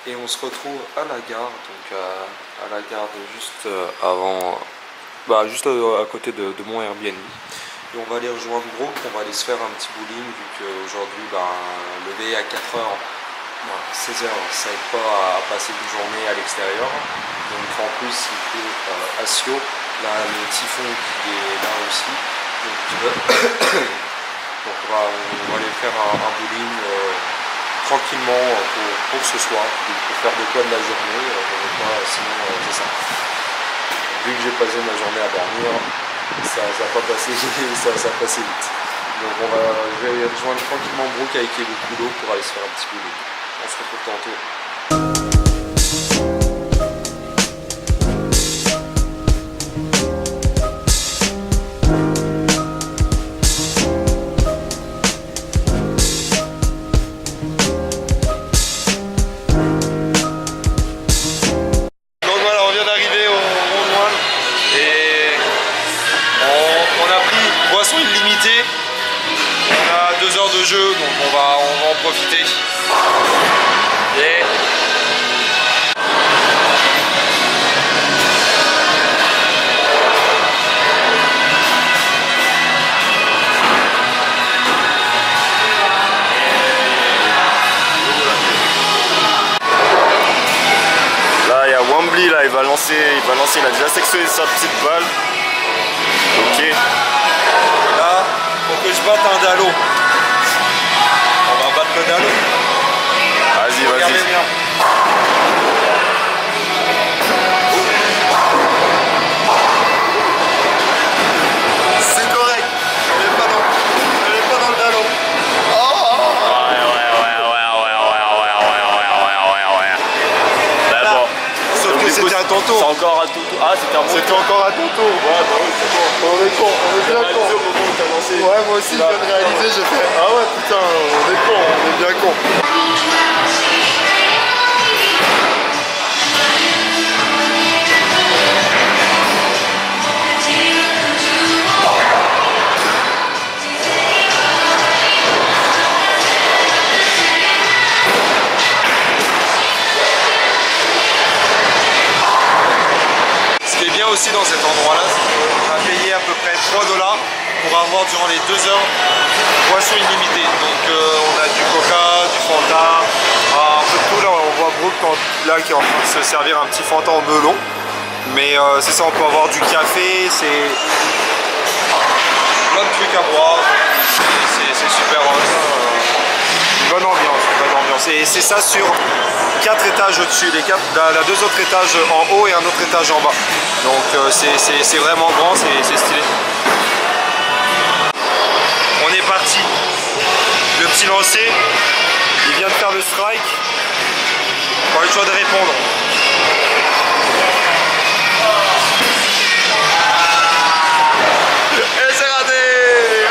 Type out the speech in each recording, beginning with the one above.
Et on se retrouve à la gare, donc à la gare de juste avant, juste à côté de mon Airbnb. Et on va aller rejoindre Brooke, on va aller se faire un petit bowling vu qu'aujourd'hui lever à 4h, 16h, ça aide pas à passer une journée à l'extérieur. Donc en plus il pleut à Sio, là le typhon qui est là aussi. Donc on va aller faire un bowling tranquillement pour ce soir, pour faire de quoi de la journée, sinon c'est ça. Vu que j'ai passé ma journée à dormir, ça n'a pas passé, ça a passé vite. Donc je vais rejoindre tranquillement Brooke avec les boulot pour aller se faire un petit bowling. On se retrouve tantôt. On a 2 heures de jeu, donc on va en profiter. Yeah. Là il y a Wembley, là il va lancer, il a déjà sectionné sa petite balle. Ok. Là, faut que je batte un dallo. On va battre le dallo. Vas-y, regardez bien. C'est correct. Elle est pas dans le dallo. Ouais. Sauf que c'était à ton tour. C'est encore à ton tour. Ah, c'était à mon tour. C'était encore à ton tour. Ouais, bah oui, c'est bon. On est con, on est bien con. Au moment où t'as lancé. Ouais, moi aussi je viens de réaliser, j'ai fait ah ouais putain, on est con, on est bien con. Ce qui est bien aussi dans cet endroit-là, c'est qu'on a payé à peu près 3 $ pour avoir durant les 2 heures boisson illimitée. Donc on a du coca, du fanta, un peu de tout. Là on voit Brooke qui est en train de se servir un petit fanta en melon. Mais c'est ça, on peut avoir du café, c'est plein de trucs à boire. C'est super, une bonne ambiance. Et c'est ça sur 4 étages au-dessus, il y a 2 autres étages en haut et un autre étage en bas. Donc c'est vraiment grand, c'est stylé. On est parti. Le petit lancé, il vient de faire le strike. Pas le choix de répondre. Et c'est raté.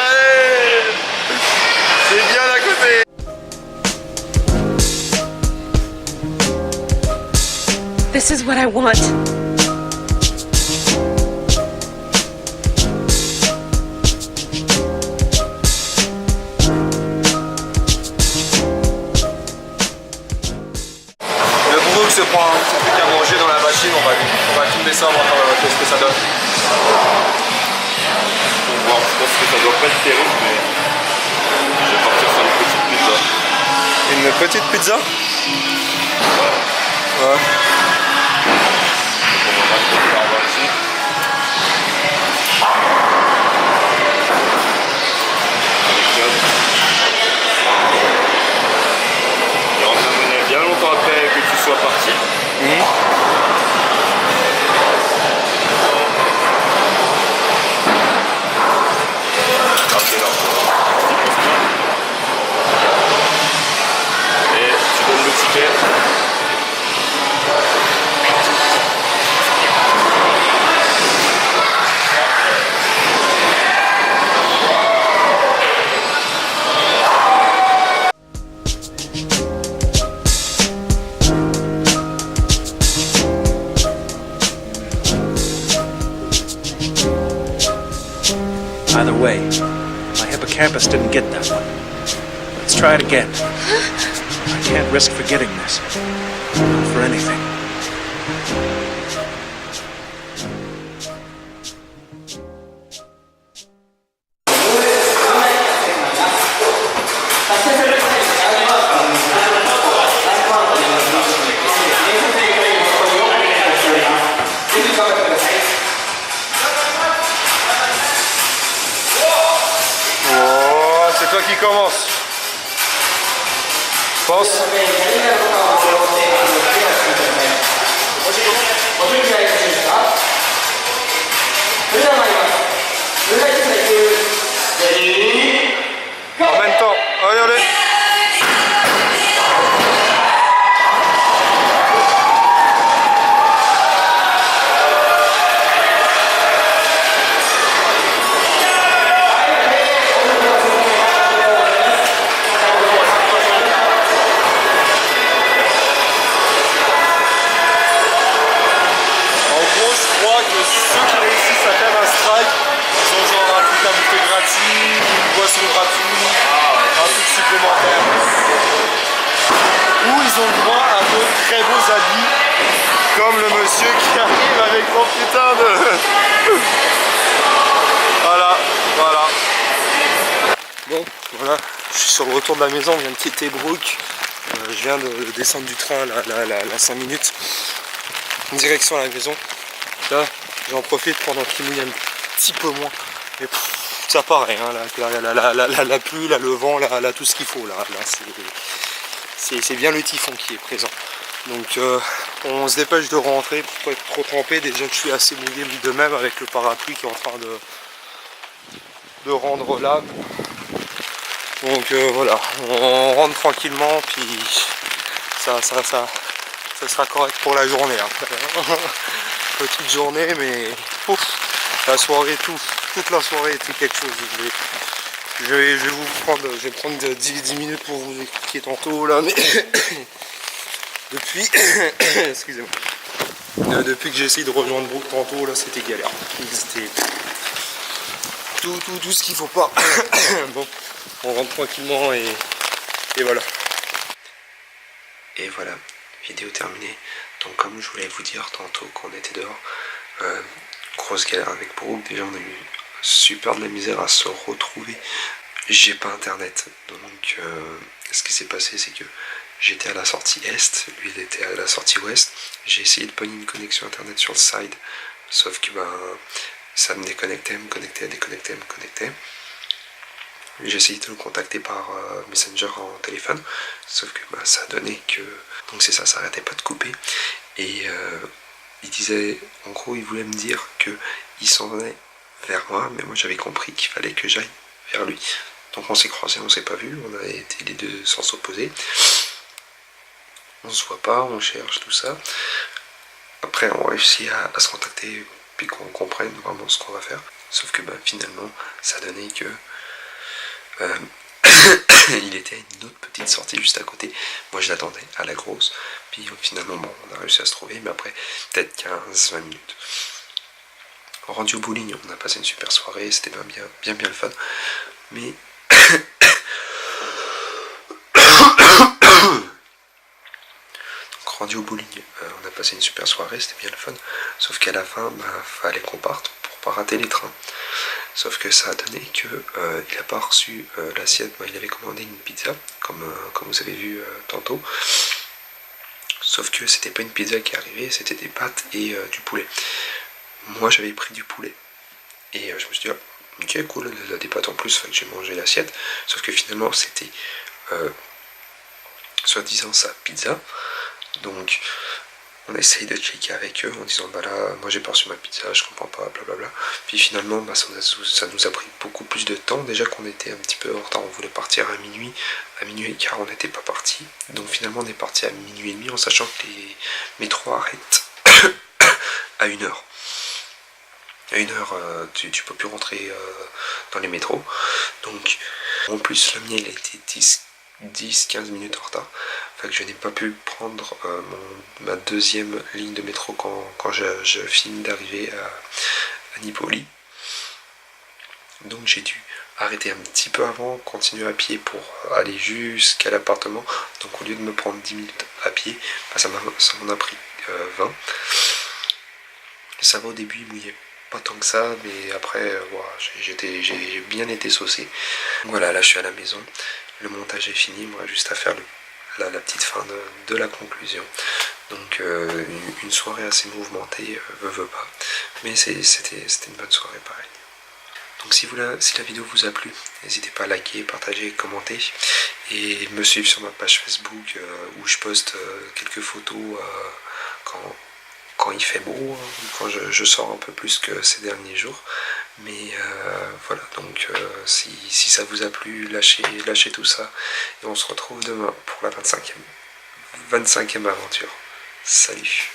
Allez, c'est bien à côté. This is what I want. Se prend un petit truc à manger dans la machine, on va filmer ça, on va voir ce que ça donne. Bon, je pense que ça doit pas être terrible, mais je vais partir sur une petite pizza. Une petite pizza? Ouais. On va mettre le faire ici. Et on a mené bien longtemps après que tu sois parti. Et tu donnes le ticket. By the way, my hippocampus didn't get that one. Let's try it again. I can't risk forgetting this. Not for anything. C'est toi qui commence. Pense. En même temps. Allez, allez. Où ils ont le droit à de très beaux habits, comme le monsieur qui arrive avec son putain de... Voilà, voilà. Bon, voilà, je suis sur le retour de la maison, on vient de quitter Brook. Je viens de descendre du train, là 5 minutes, en direction à la maison. Là, j'en profite pendant qu'il mouille un petit peu moins. Mais ça pareil, hein, la pluie, là, le vent, là, tout ce qu'il faut. Là c'est bien le typhon qui est présent. Donc on se dépêche de rentrer pour pas être trop trempé. Déjà que je suis assez mouillé de même avec le parapluie qui est en train de rendre l'âme. Donc voilà, on rentre tranquillement, puis ça sera correct pour la journée après. Petite journée, mais ouf, la soirée, toute la soirée était quelque chose. Je vais prendre 10 minutes pour vous expliquer tantôt là, mais depuis excusez-moi, depuis que j'ai essayé de rejoindre Brook tantôt là, c'était galère. C'était tout ce qu'il faut pas. Bon, on rentre tranquillement et voilà. Et voilà, vidéo terminée. Donc comme je voulais vous dire tantôt qu'on était dehors, grosse galère avec Brook. Déjà on a eu super de la misère à se retrouver. J'ai pas internet, donc ce qui s'est passé c'est que j'étais à la sortie est, lui il était à la sortie ouest. J'ai essayé de pogner une connexion internet sur le side, sauf que ça me déconnectait, me connectait. J'ai essayé de le contacter par Messenger en téléphone, sauf que ça a donné que, donc c'est ça arrêtait pas de couper. Et il disait, en gros il voulait me dire que il s'en venait vers moi, mais moi j'avais compris qu'il fallait que j'aille vers lui. Donc on s'est croisés, on s'est pas vu, on a été les deux sens opposés. On se voit pas, on cherche tout ça. Après on réussit à se contacter, puis qu'on comprenne vraiment ce qu'on va faire. Sauf que finalement ça donnait que il était à une autre petite sortie juste à côté. Moi je l'attendais à la grosse. Puis finalement on a réussi à se trouver, mais après peut-être 15-20 minutes. Rendu au bowling, on a passé une super soirée, c'était bien le fun. Mais donc, rendu au bowling, on a passé une super soirée, c'était bien le fun. Sauf qu'à la fin, fallait qu'on parte pour pas rater les trains. Sauf que ça a donné que il a pas reçu l'assiette. Il avait commandé une pizza, comme vous avez vu tantôt. Sauf que c'était pas une pizza qui arrivait, c'était des pâtes et du poulet. Moi j'avais pris du poulet. Et je me suis dit, ok cool, il a des pâtes en plus, fait que j'ai mangé l'assiette. Sauf que finalement c'était soi-disant sa pizza. Donc on essaye de checker avec eux en disant là, moi j'ai pas reçu ma pizza, je comprends pas, blablabla. Puis finalement ça nous a pris beaucoup plus de temps, déjà qu'on était un petit peu en retard, on voulait partir à minuit et quart on n'était pas parti. Donc finalement on est parti à minuit et demi en sachant que les métros arrêtent à 1h. À 1h tu peux plus rentrer dans les métros. Donc en plus le mien il a été 10-15 minutes en retard. Fait que je n'ai pas pu prendre ma deuxième ligne de métro quand je finis d'arriver à Nipoli. Donc j'ai dû arrêté un petit peu avant, continuer à pied pour aller jusqu'à l'appartement. Donc au lieu de me prendre 10 minutes à pied, bah, ça m'en a pris 20. Ça va, au début il mouillait pas tant que ça, mais après voilà, j'ai bien été saucé. Voilà, là je suis à la maison, le montage est fini, moi juste à faire la petite fin de la conclusion. Donc une soirée assez mouvementée, veut pas, mais c'était une bonne soirée pareil. Donc si la vidéo vous a plu, n'hésitez pas à liker, partager, commenter et me suivre sur ma page Facebook où je poste quelques photos quand il fait beau, quand je sors un peu plus que ces derniers jours. Mais voilà, donc si ça vous a plu, lâchez tout ça et on se retrouve demain pour la 25e aventure. Salut!